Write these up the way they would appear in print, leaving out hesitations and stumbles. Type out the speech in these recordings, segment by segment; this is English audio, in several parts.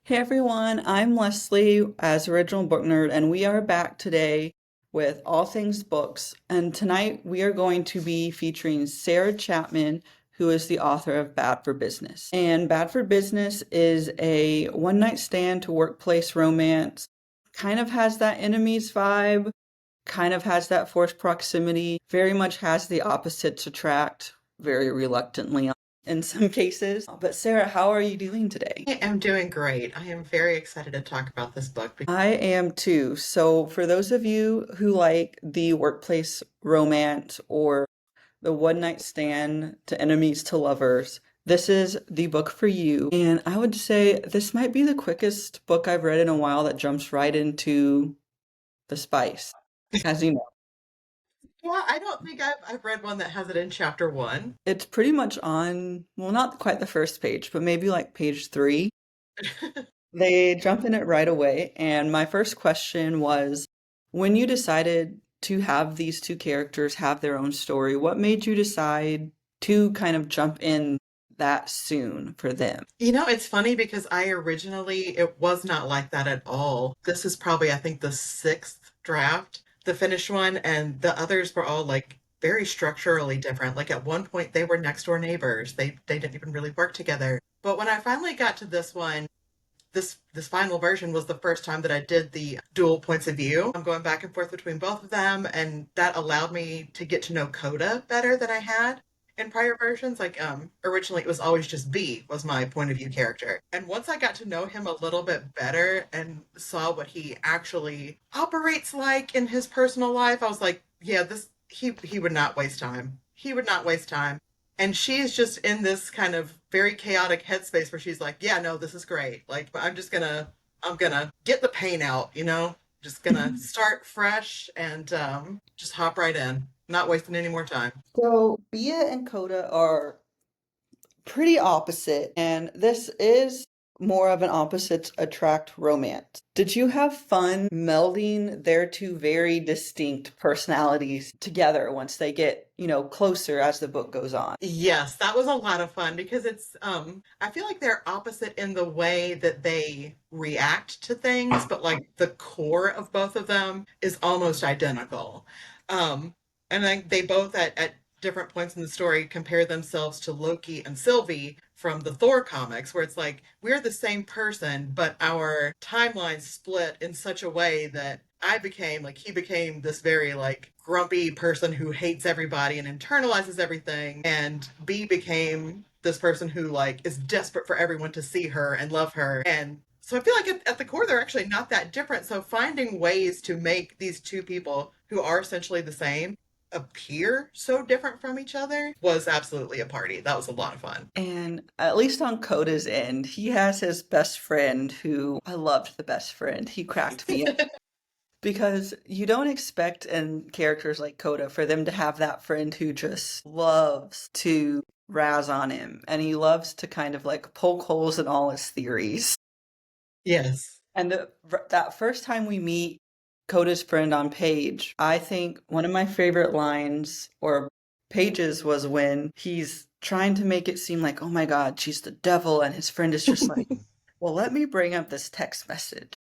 Hey everyone, I'm Leslie as Original Book Nerd, and we are back today with all things books. And tonight we are going to be featuring Sarah Chapman, who is the author of Bad for Business. And Bad for Business is a one night stand to workplace romance, kind of has that enemies vibe, kind of has that forced proximity, very much has the opposites attract very reluctantly in some cases. But Sarah, how are you doing today? I am doing great. I am very excited to talk about this book. I am too. So, for those of you who like the workplace romance or the one night stand to enemies to lovers, this is the book for you. And I would say this might be the quickest book I've read in a while that jumps right into the spice, as you know. Yeah, I don't think I've read one that has it in chapter one. It's pretty much on, well, not quite the first page, but maybe like page three. They jump in it right away. And my first question was, when you decided to have these two characters have their own story, what made you decide to kind of jump in that soon for them? It's funny because it was not like that at all. This is probably, I think, the sixth draft, the finished one, and the others were all like very structurally different. Like at one point they were next door neighbors. They didn't even really work together. But when I finally got to this one, this final version was the first time that I did the dual points of view. I'm going back and forth between both of them, and that allowed me to get to know Coda better than I had in prior versions. Originally it was always just B was my point of view character. And once I got to know him a little bit better and saw what he actually operates like in his personal life, I was like, yeah, this he would not waste time. He would not waste time. And she's just in this kind of very chaotic headspace where she's like, yeah, no, this is great. Like, I'm gonna get the pain out, just gonna start fresh and just hop right in, not wasting any more time. So, Bia and Coda are pretty opposite, and this is more of an opposites attract romance. Did you have fun melding their two very distinct personalities together once they get, closer as the book goes on? Yes, that was a lot of fun because I feel like they're opposite in the way that they react to things, but like the core of both of them is almost identical. Um, and like they both at different points in the story compare themselves to Loki and Sylvie from the Thor comics, where it's like we're the same person, but our timelines split in such a way that he became this very like grumpy person who hates everybody and internalizes everything. And B became this person who like is desperate for everyone to see her and love her. And so I feel like at the core, they're actually not that different. So finding ways to make these two people who are essentially the same appear so different from each other was absolutely a party. That was a lot of fun. And at least on Coda's end, he has his best friend who I loved the best friend. He cracked me up because you don't expect in characters like Coda for them to have that friend who just loves to razz on him and he loves to kind of like poke holes in all his theories. Yes. And that first time we meet Coda's friend on Page, I think one of my favorite lines or pages was when he's trying to make it seem like, oh my God, she's the devil. And his friend is just like, well, let me bring up this text message.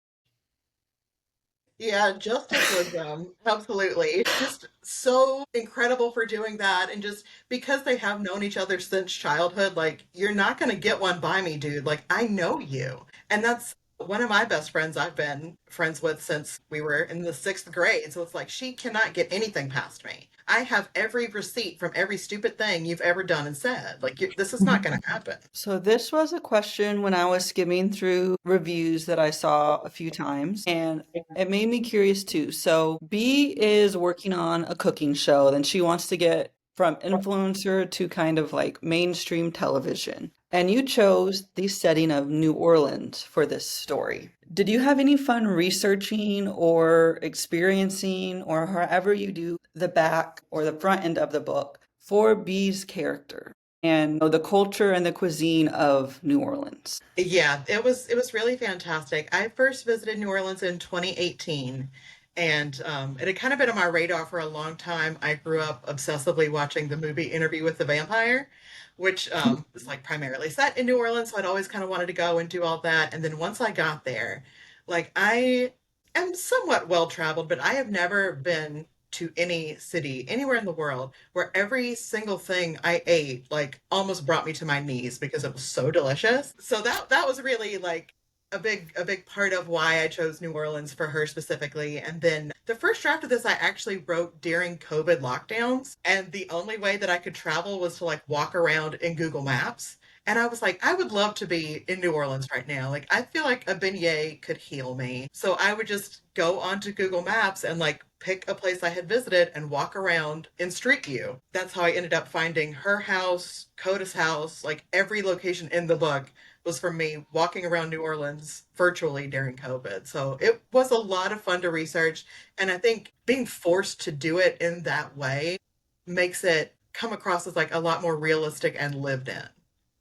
Yeah, Justice was absolutely just so incredible for doing that, and just because they have known each other since childhood, like you're not gonna get one by me, dude. Like I know you. And that's one of my best friends I've been friends with since we were in the sixth grade. So it's like she cannot get anything past me. I have every receipt from every stupid thing you've ever done and said. Like this is not gonna happen. So this was a question when I was skimming through reviews that I saw a few times, and it made me curious too. So B is working on a cooking show, and she wants to get from influencer to kind of like mainstream television. And you chose the setting of New Orleans for this story. Did you have any fun researching or experiencing, or however you do the back or the front end of the book for B's character? And the culture and the cuisine of New Orleans. Yeah, it was really fantastic. I first visited New Orleans in 2018, and it had kind of been on my radar for a long time. I grew up obsessively watching the movie Interview with the Vampire, which is like primarily set in New Orleans. So I'd always kind of wanted to go and do all that. And then once I got there, like I am somewhat well traveled, but I have never been to any city anywhere in the world where every single thing I ate like almost brought me to my knees because it was so delicious. So that was really like a big part of why I chose New Orleans for her specifically. And then the first draft of this I actually wrote during COVID lockdowns, and the only way that I could travel was to like walk around in Google Maps. And I was like, I would love to be in New Orleans right now. Like, I feel like a beignet could heal me. So I would just go onto Google Maps and like pick a place I had visited and walk around in Street View. That's how I ended up finding her house, Coda's house, like every location in the book was from me walking around New Orleans virtually during COVID. So it was a lot of fun to research. And I think being forced to do it in that way makes it come across as like a lot more realistic and lived in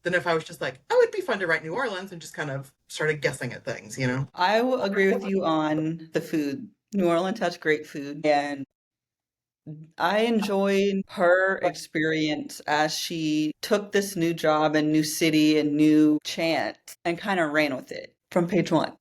than if I was just like, oh, it'd be fun to write New Orleans and just kind of started guessing at things, you know? I will agree with you on the food. New Orleans has great food, and I enjoyed her experience as she took this new job and new city and new chance and kind of ran with it from page one.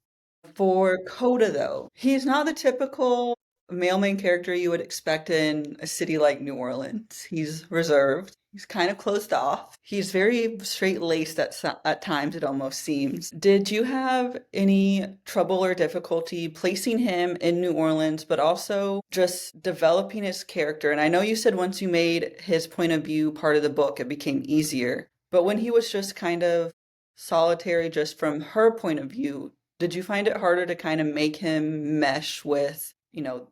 For Coda, though, he's not the typical male main character you would expect in a city like New Orleans. He's reserved. He's kind of closed off. He's very straight-laced at times, it almost seems. Did you have any trouble or difficulty placing him in New Orleans, but also just developing his character? And I know you said once you made his point of view part of the book, it became easier. But when he was just kind of solitary, just from her point of view, did you find it harder to kind of make him mesh with,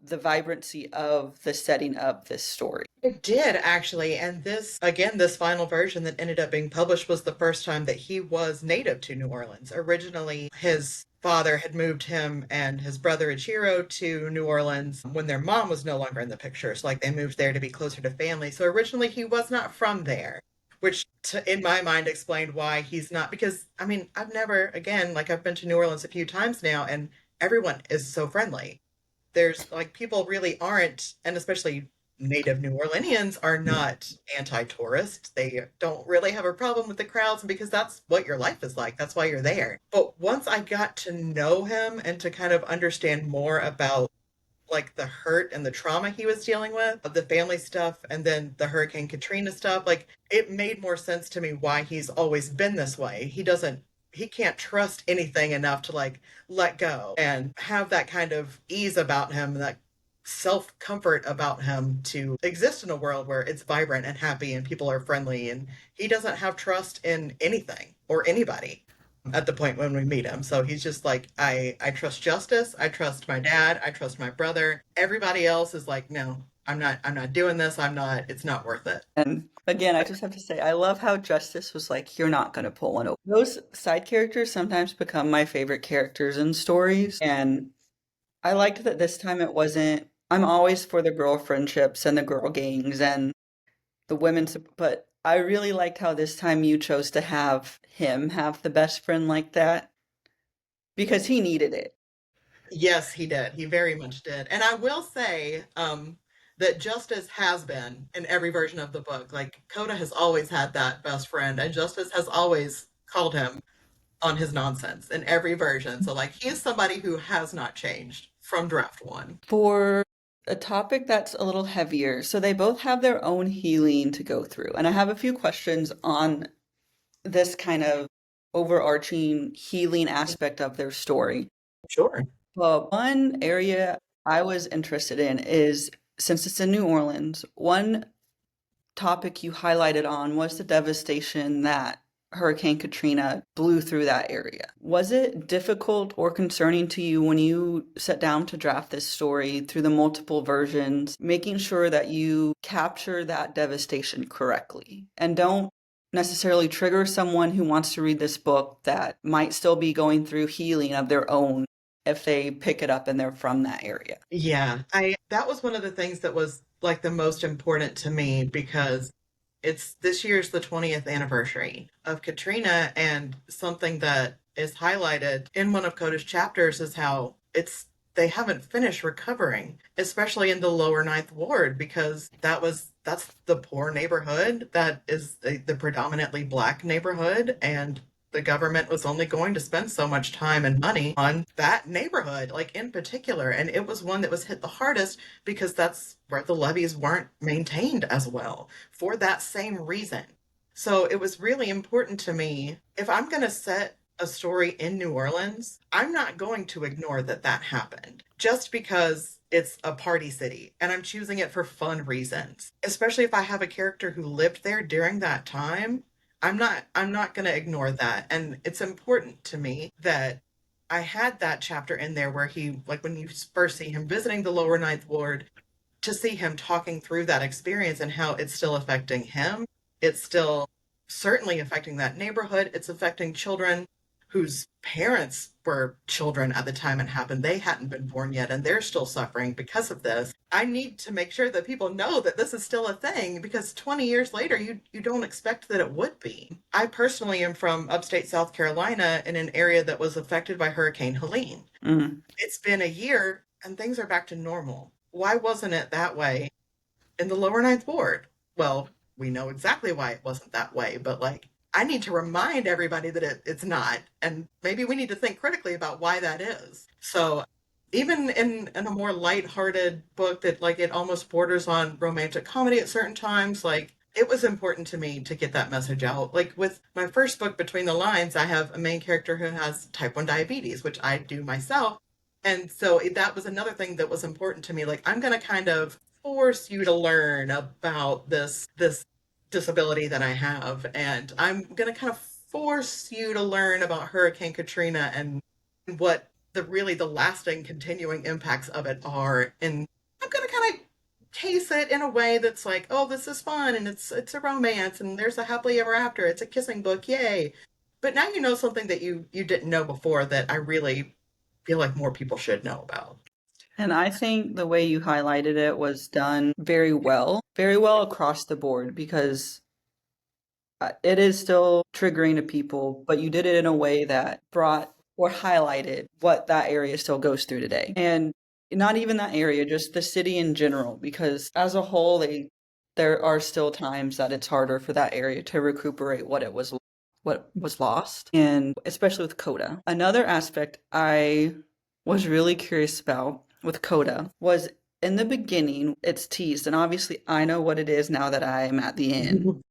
the vibrancy of the setting of this story? It did actually. And this, again, this final version that ended up being published was the first time that he was native to New Orleans. Originally, his father had moved him and his brother Ichiro to New Orleans when their mom was no longer in the picture. So, like, they moved there to be closer to family. So, originally, he was not from there, which in my mind explained why he's not. Because, I mean, I've never, again, like, I've been to New Orleans a few times now, and everyone is so friendly. There's like people really aren't, and especially native New Orleanians are not anti-tourist. They don't really have a problem with the crowds because that's what your life is like. That's why you're there. But once I got to know him and to kind of understand more about like the hurt and the trauma he was dealing with, of the family stuff, and then the Hurricane Katrina stuff, like it made more sense to me why he's always been this way. He can't trust anything enough to like let go and have that kind of ease about him, that self comfort about him to exist in a world where it's vibrant and happy and people are friendly. And he doesn't have trust in anything or anybody at the point when we meet him. So he's just like, I trust justice. I trust my dad. I trust my brother. Everybody else is like, no, I'm not doing this. It's not worth it. And again, I just have to say, I love how Justice was like, you're not going to pull one over. Those side characters sometimes become my favorite characters in stories. And I liked that this time it wasn't, I'm always for the girl friendships and the girl gangs and the women's, but I really liked how this time you chose to have him have the best friend like that because he needed it. Yes, he did. He very much did. And I will say that Justice has been in every version of the book. Like, Coda has always had that best friend, and Justice has always called him on his nonsense in every version. So, like, he is somebody who has not changed from draft one. For a topic that's a little heavier, so they both have their own healing to go through. And I have a few questions on this kind of overarching healing aspect of their story. Sure. Well, one area I was interested in is since it's in New Orleans, one topic you highlighted on was the devastation that Hurricane Katrina blew through that area. Was it difficult or concerning to you when you sat down to draft this story through the multiple versions, making sure that you capture that devastation correctly and don't necessarily trigger someone who wants to read this book that might still be going through healing of their own if they pick it up and they're from that area? Yeah, I that was one of the things that was like the most important to me because it's this year's the 20th anniversary of Katrina, and something that is highlighted in one of Coda's chapters is how they haven't finished recovering, especially in the lower ninth ward, because that was that's the poor neighborhood that is the predominantly black neighborhood, and the government was only going to spend so much time and money on that neighborhood, like in particular. And it was one that was hit the hardest because that's where the levees weren't maintained as well for that same reason. So it was really important to me, if I'm going to set a story in New Orleans, I'm not going to ignore that that happened just because it's a party city and I'm choosing it for fun reasons. Especially if I have a character who lived there during that time, I'm not going to ignore that. And it's important to me that I had that chapter in there where he, like when you first see him visiting the lower ninth ward, to see him talking through that experience and how it's still affecting him. It's still certainly affecting that neighborhood. It's affecting children whose parents were children at the time it happened. They hadn't been born yet and they're still suffering because of this. I need to make sure that people know that this is still a thing because 20 years later, you don't expect that it would be. I personally am from upstate South Carolina in an area that was affected by Hurricane Helene. Mm. It's been a year and things are back to normal. Why wasn't it that way in the lower ninth ward? Well, we know exactly why it wasn't that way, but like, I need to remind everybody that it's not. And maybe we need to think critically about why that is. So even in a more lighthearted book that like it almost borders on romantic comedy at certain times, like it was important to me to get that message out. Like with my first book, Between the Lines, I have a main character who has type 1 diabetes, which I do myself. And so that was another thing that was important to me. Like, I'm going to kind of force you to learn about this disability that I have, and I'm going to kind of force you to learn about Hurricane Katrina and what the lasting continuing impacts of it are. And I'm going to kind of case it in a way that's like, oh, this is fun and it's a romance and there's a happily ever after. It's a kissing book, yay. But now you know something that you didn't know before that I really feel like more people should know about. And I think the way you highlighted it was done very well across the board because it is still triggering to people, but you did it in a way that brought or highlighted what that area still goes through today. And not even that area, just the city in general, because as a whole, there are still times that it's harder for that area to recuperate what was lost, and especially with Coda. Another aspect I was really curious about with Coda was in the beginning, it's teased, and obviously I know what it is now that I am at the end.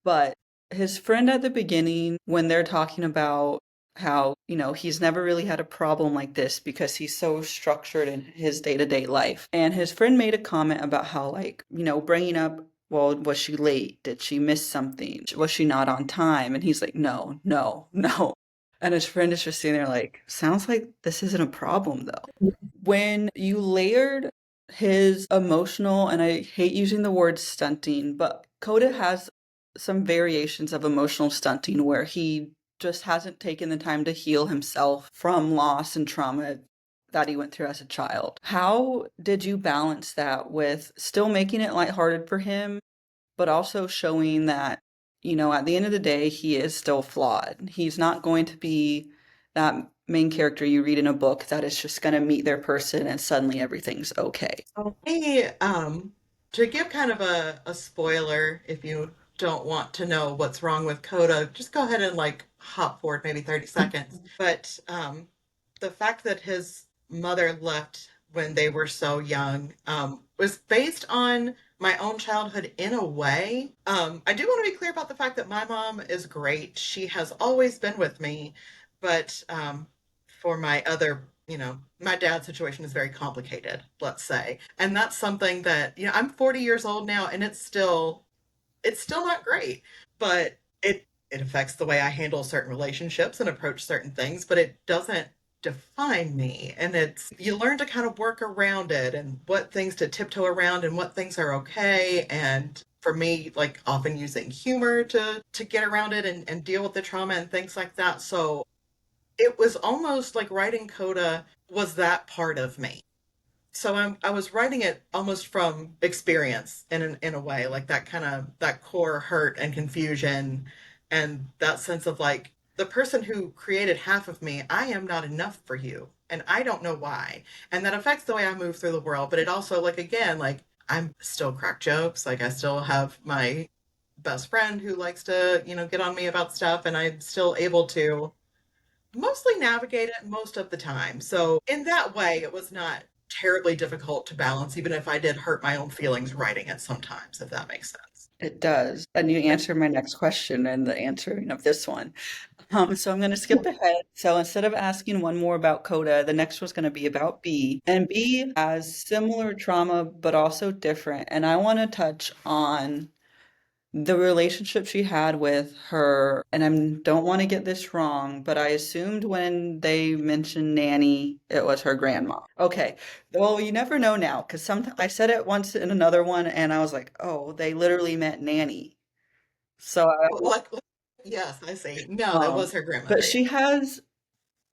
But his friend at the beginning, when they're talking about how, he's never really had a problem like this because he's so structured in his day-to-day life. And his friend made a comment about how, like, bringing up, well, was she late? Did she miss something? Was she not on time? And he's like, no, no, no. And his friend is just sitting there like, sounds like this isn't a problem though. When you layered his emotional, and I hate using the word stunting, but Coda has some variations of emotional stunting where he just hasn't taken the time to heal himself from loss and trauma that he went through as a child. How did you balance that with still making it lighthearted for him, but also showing that, at the end of the day, he is still flawed? He's not going to be that main character you read in a book that is just going to meet their person and suddenly everything's okay. Hey, to give kind of a spoiler, if you don't want to know what's wrong with Coda, just go ahead and like hop forward maybe 30 seconds. But the fact that his mother left when they were so young was based on my own childhood in a way. I do want to be clear about the fact that my mom is great. She has always been with me, but for my other, my dad's situation is very complicated, let's say. And that's something that, I'm 40 years old now and it's still not great, but it affects the way I handle certain relationships and approach certain things, but it doesn't define me. And it's you learn to kind of work around it and what things to tiptoe around and what things are okay. And for me, like often using humor to get around it and deal with the trauma and things like that. So it was almost like writing Coda was that part of me. So I was writing it almost from experience in a way, like that kind of that core hurt and confusion and that sense of like the person who created half of me, I am not enough for you. And I don't know why. And that affects the way I move through the world. But it also like again, like I'm still crack jokes. Like I still have my best friend who likes to, get on me about stuff, and I'm still able to mostly navigate it most of the time. So in that way, it was not terribly difficult to balance, even if I did hurt my own feelings writing it sometimes, if that makes sense. It does. And you answered my next question and the answering of this one. So I'm going to skip ahead. So instead of asking one more about Coda, the next one's going to be about B. And B has similar trauma, but also different. And I want to touch on the relationship she had with her, and I don't want to get this wrong, but I assumed when they mentioned nanny, it was her grandma. Okay, well, you never know now, because I said it once in another one, and I was like, oh, they literally meant nanny. So Yes, I see. No, that um, was her but grandmother. Yeah. she has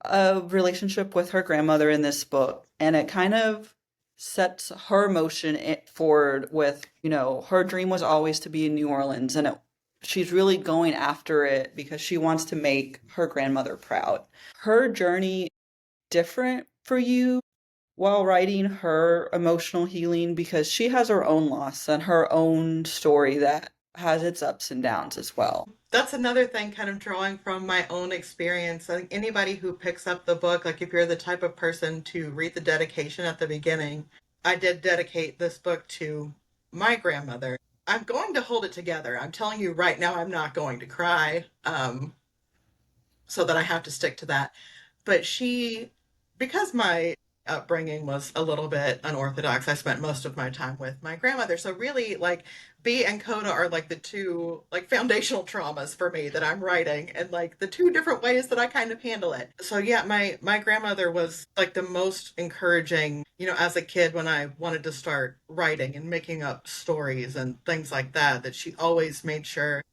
a relationship with her grandmother in this book, and it kind of sets her emotion forward with, her dream was always to be in New Orleans, and she's really going after it because she wants to make her grandmother proud. Her journey different for you while writing her emotional healing because she has her own loss and her own story that has its ups and downs as well. That's another thing, kind of drawing from my own experience. I think anybody who picks up the book, like if you're the type of person to read the dedication at the beginning, I did dedicate this book to my grandmother. I'm going to hold it together. I'm telling you right now, I'm not going to cry, so that I have to stick to that. But because my upbringing was a little bit unorthodox, I spent most of my time with my grandmother. So really, like B and Coda are like the two like foundational traumas for me that I'm writing, and like the two different ways that I kind of handle it. So yeah, my grandmother was like the most encouraging, as a kid when I wanted to start writing and making up stories and things like that. That she always made sure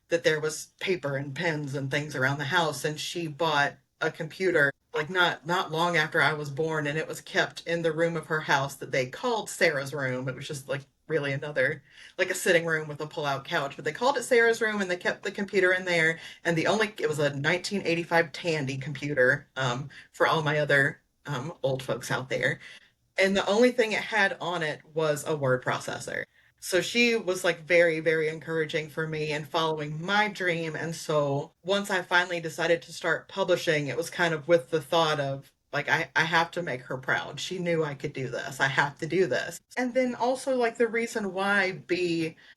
that there was paper and pens and things around the house, and she bought a computer like not long after I was born, and it was kept in the room of her house that they called Sarah's room. It was just like really another like a sitting room with a pull-out couch, but they called it Sarah's room, and they kept the computer in there. And it was a 1985 Tandy computer, for all my other old folks out there, and the only thing it had on it was a word processor. So she was like very, very encouraging for me and following my dream. And so once I finally decided to start publishing, it was kind of with the thought of like, I have to make her proud. She knew I could do this. I have to do this. And then also, like, the reason why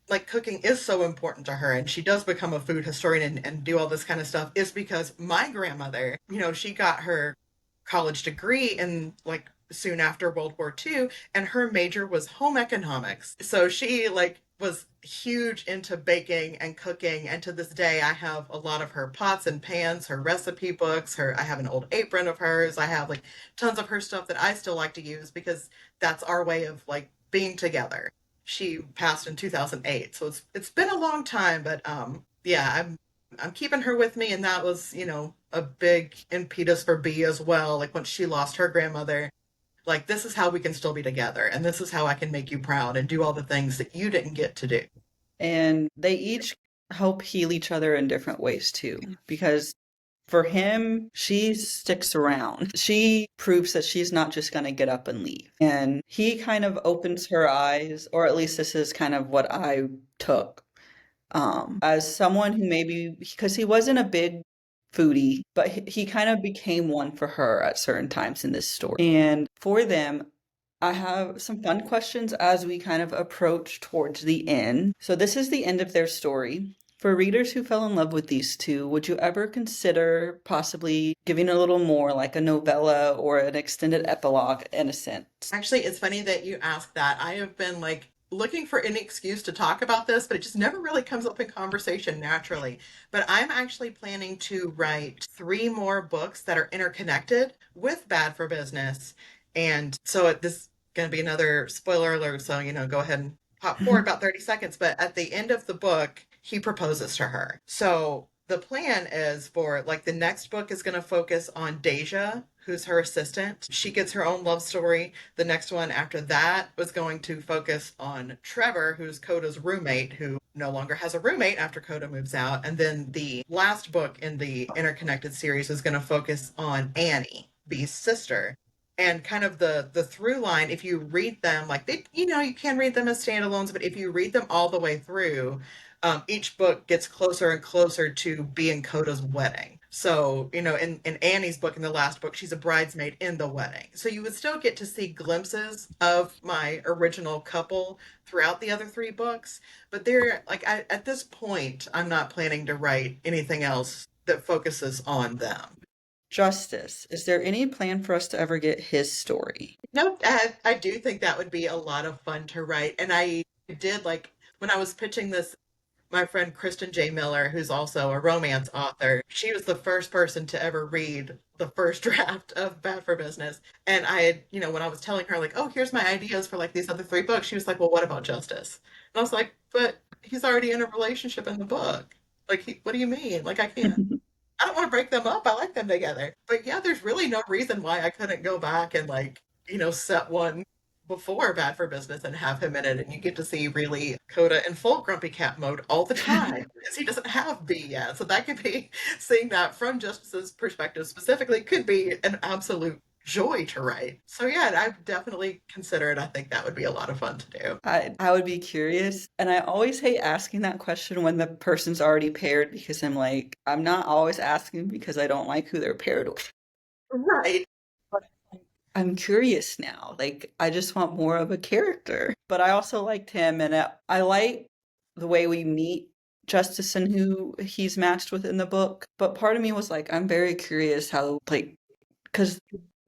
like, cooking is so important to her and she does become a food historian and do all this kind of stuff is because my grandmother, she got her college degree in like soon after World War II, and her major was home economics. So she like was huge into baking and cooking, and to this day I have a lot of her pots and pans, her recipe books, I have an old apron of hers. I have like tons of her stuff that I still like to use because that's our way of like being together. She passed in 2008, so it's been a long time, but yeah, I'm keeping her with me, and that was, a big impetus for B as well. Like when she lost her grandmother, like this is how we can still be together, and this is how I can make you proud and do all the things that you didn't get to do. And they each help heal each other in different ways too, because for him, she sticks around. She proves that she's not just going to get up and leave. And he kind of opens her eyes, or at least this is kind of what I took, as someone who maybe, because he wasn't a big foodie, but he kind of became one for her at certain times in this story. And for them, I have some fun questions as we kind of approach towards the end. So, this is the end of their story. For readers who fell in love with these two, would you ever consider possibly giving a little more, like a novella or an extended epilogue in a sense? Actually, it's funny that you asked that. I have been like looking for any excuse to talk about this, but it just never really comes up in conversation naturally. But I'm actually planning to write three more books that are interconnected with Bad for Business. And so this is going to be another spoiler alert. So, go ahead and pop forward about 30 seconds. But at the end of the book, he proposes to her. So the plan is for like the next book is going to focus on Deja, who's her assistant. She gets her own love story. The next one after that was going to focus on Trevor, who's Coda's roommate, who no longer has a roommate after Coda moves out. And then the last book in the interconnected series is going to focus on Annie, B's sister. and kind of the through line, if you read them like they, you can read them as standalones, but if you read them all the way through, each book gets closer and closer to being Coda's wedding. So, in Annie's book, in the last book, she's a bridesmaid in the wedding. So you would still get to see glimpses of my original couple throughout the other three books. But they're like, at this point, I'm not planning to write anything else that focuses on them. Justice. Is there any plan for us to ever get his story? No, I do think that would be a lot of fun to write. And I did like when I was pitching this, my friend Kristen J. Miller, who's also a romance author, she was the first person to ever read the first draft of Bad for Business. And I had, when I was telling her, like, oh, here's my ideas for like these other three books, she was like, well, what about Justice? And I was like, but he's already in a relationship in the book. Like, what do you mean? Like, I don't want to break them up. I like them together. But yeah, there's really no reason why I couldn't go back and like, set one before Bad for Business and have him in it. And you get to see really Coda in full grumpy cat mode all the time because he doesn't have B yet. So that could be seeing that from Justice's perspective specifically could be an absolute joy to write. So yeah, I definitely consider it. I think that would be a lot of fun to do. I would be curious. And I always hate asking that question when the person's already paired because I'm like, I'm not always asking because I don't like who they're paired with. Right. But I'm curious now. Like, I just want more of a character. But I also liked him, and I like the way we meet Justice and who he's matched with in the book. But part of me was like, I'm very curious how, like, because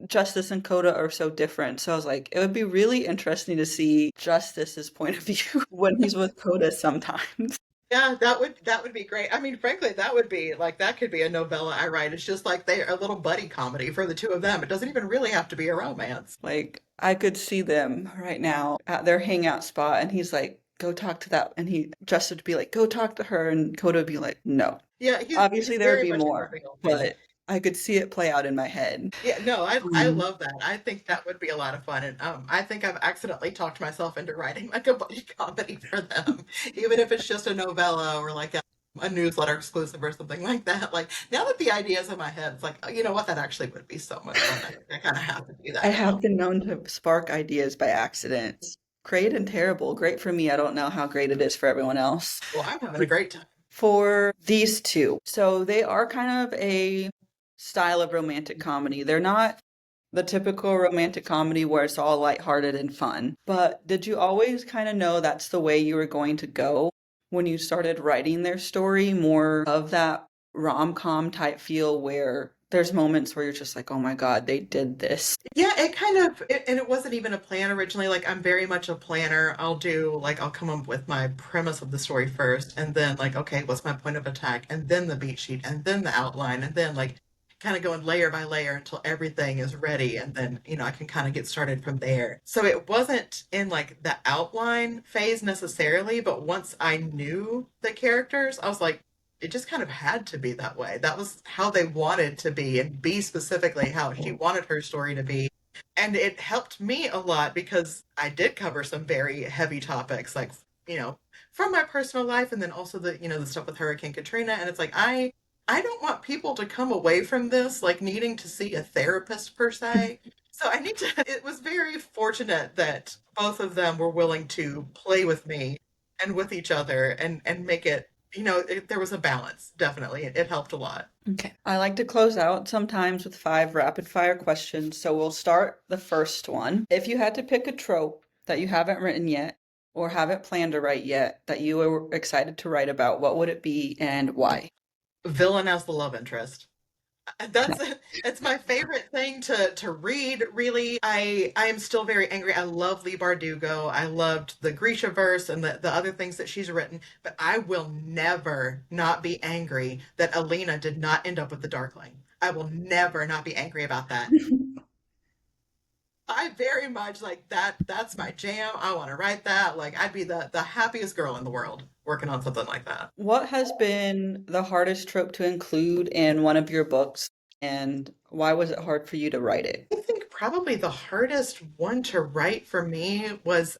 Justice and Coda are so different. So I was like, it would be really interesting to see Justice's point of view when he's with Coda sometimes. Yeah, that would be great. I mean, frankly, that would be like that could be a novella I write. It's just like they're a little buddy comedy for the two of them. It doesn't even really have to be a romance. Like, I could see them right now at their hangout spot, and he's like, go talk to that. And Justice would be like, go talk to her. And Coda would be like, no. Yeah, he's Obviously, there would very be much more, Scorpio based. but I could see it play out in my head. Yeah, no, I Um, love that. I think that would be a lot of fun, and I think I've accidentally talked myself into writing like a buddy comedy for them, even if it's just a novella or like a newsletter exclusive or something like that. Like now that the idea's in my head, it's like, oh, you know what, that actually would be so much fun. I kind of have to do I that have now. been known to spark ideas by accident. Great and terrible. Great for me. I don't know how great it is for everyone else. Well, I'm having a great time. For these two, so they are kind of a style of romantic comedy. They're not the typical romantic comedy where it's all lighthearted and fun. But did you always kind of know that's the way you were going to go when you started writing their story? More of that rom-com type feel where there's moments where you're just like, oh my God, they did this. Yeah, and it wasn't even a plan originally. Like, I'm very much a planner. I'll come up with my premise of the story first, and then, like, okay, what's my point of attack? And then the beat sheet, and then the outline, and then, like, kind of going layer by layer until everything is ready. And then, I can kind of get started from there. So it wasn't in, like, the outline phase necessarily, but once I knew the characters, I was like, it just kind of had to be that way. That was how they wanted to be, and be specifically how she wanted her story to be. And it helped me a lot because I did cover some very heavy topics, like, you know, from my personal life, and then also the stuff with Hurricane Katrina. And it's like, I don't want people to come away from this like needing to see a therapist per se. So I need to, it was very fortunate that both of them were willing to play with me and with each other and make it, there was a balance, definitely. It helped a lot. Okay. I like to close out sometimes with 5 rapid fire questions. So we'll start the first one. If you had to pick a trope that you haven't written yet or haven't planned to write yet that you were excited to write about, what would it be and why? Villain as the love interest. That's it's my favorite thing to read, really. I am still very angry. I love Lee Bardugo. I loved the Grisha verse and the other things that she's written, but I will never not be angry that Alina did not end up with the Darkling. I will never not be angry about that. I very much like that's my jam. I want to write that. Like I'd be the happiest girl in the world working on something like that. What has been the hardest trope to include in one of your books, and why was it hard for you to write it? I think probably the hardest one to write for me was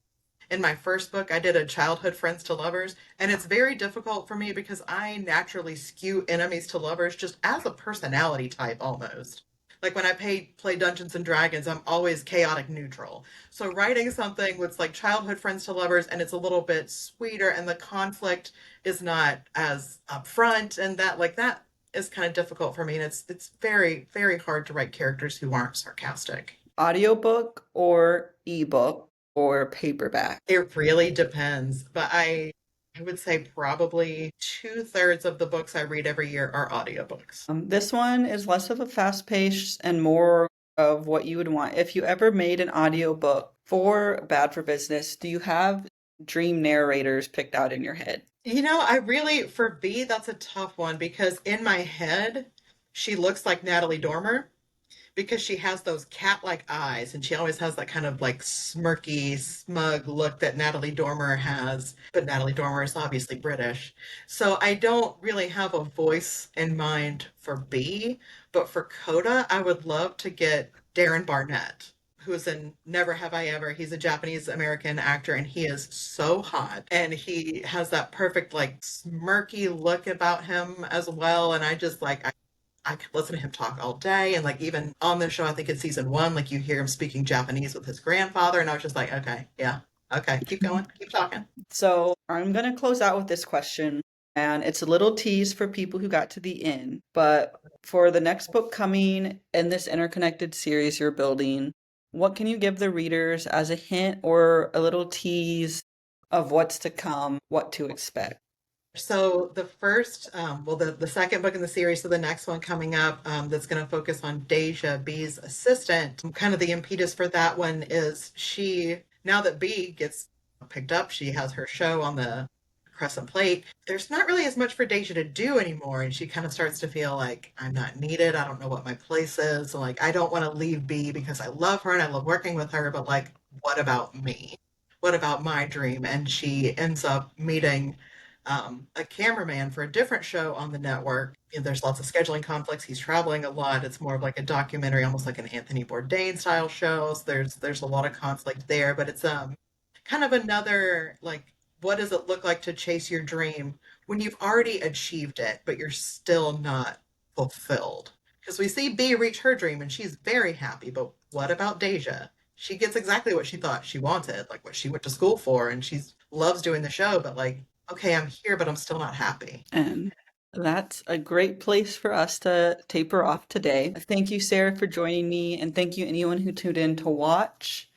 in my first book. I did a childhood friends to lovers, and it's very difficult for me because I naturally skew enemies to lovers just as a personality type almost. Like when I play Dungeons and Dragons, I'm always chaotic neutral. So writing something with like childhood friends to lovers and it's a little bit sweeter and the conflict is not as upfront and that is kind of difficult for me. And it's very, very hard to write characters who aren't sarcastic. Audiobook or ebook or paperback? It really depends, but I would say probably two-thirds of the books I read every year are audiobooks. This one is less of a fast pace and more of what you would want. If you ever made an audiobook for Bad for Business, do you have dream narrators picked out in your head? You know, I really, for B, that's a tough one because in my head, she looks like Natalie Dormer because she has those cat-like eyes and she always has that kind of like smirky, smug look that Natalie Dormer has. But Natalie Dormer is obviously British. So I don't really have a voice in mind for B, but for Coda, I would love to get Darren Barnett. Who's in Never Have I Ever. He's a Japanese American actor and he is so hot. And he has that perfect, like, smirky look about him as well. And I just like, I could listen to him talk all day. And like even on the show, I think in season one, like you hear him speaking Japanese with his grandfather, and I was just like, okay, yeah, okay, keep going, keep talking. So I'm going to close out with this question, and it's a little tease for people who got to the end. But for the next book coming in this interconnected series you're building, what can you give the readers as a hint or a little tease of what's to come, what to expect? So the first, well, the second book in the series, so the next one coming up, that's going to focus on Deja, B's assistant. Kind of the impetus for that one is now that B gets picked up, she has her show on the Crescent Plate. There's not really as much for Deja to do anymore, and she kind of starts to feel like I'm not needed. I don't know what my place is. Like I don't want to leave B because I love her and I love working with her, but like, what about me? What about my dream? And she ends up meeting a cameraman for a different show on the network. You know, there's lots of scheduling conflicts. He's traveling a lot. It's more of like a documentary, almost like an Anthony Bourdain style show. So there's a lot of conflict there, but it's kind of another like what does it look like to chase your dream when you've already achieved it, but you're still not fulfilled? Because we see B reach her dream and she's very happy, but what about Deja? She gets exactly what she thought she wanted, like what she went to school for, and she loves doing the show, but like okay, I'm here, but I'm still not happy. And that's a great place for us to taper off today. Thank you, Sarah, for joining me, and thank you anyone who tuned in to watch.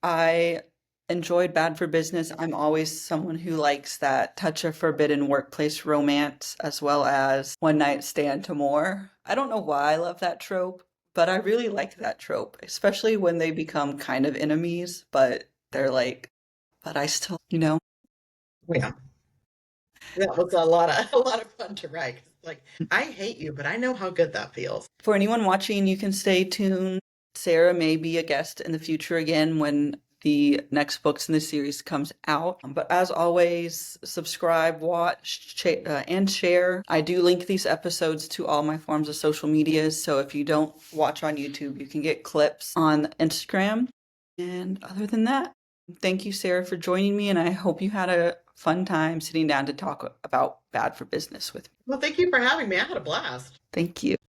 I enjoyed Bad for Business. I'm always someone who likes that touch of forbidden workplace romance as well as one night stand to more. I don't know why I love that trope, but I really like that trope, especially when they become kind of enemies, but they're like, but I still, Yeah, that was a lot of a lot of fun to write. Like, I hate you, but I know how good that feels. For anyone watching, you can stay tuned. Sarah may be a guest in the future again when the next books in the series comes out. But as always, subscribe, watch, and share. I do link these episodes to all my forms of social medias, so if you don't watch on YouTube, you can get clips on Instagram. And other than that, thank you, Sarah, for joining me, and I hope you had a fun time sitting down to talk about Bad for Business with me. Well, thank you for having me. I had a blast. Thank you.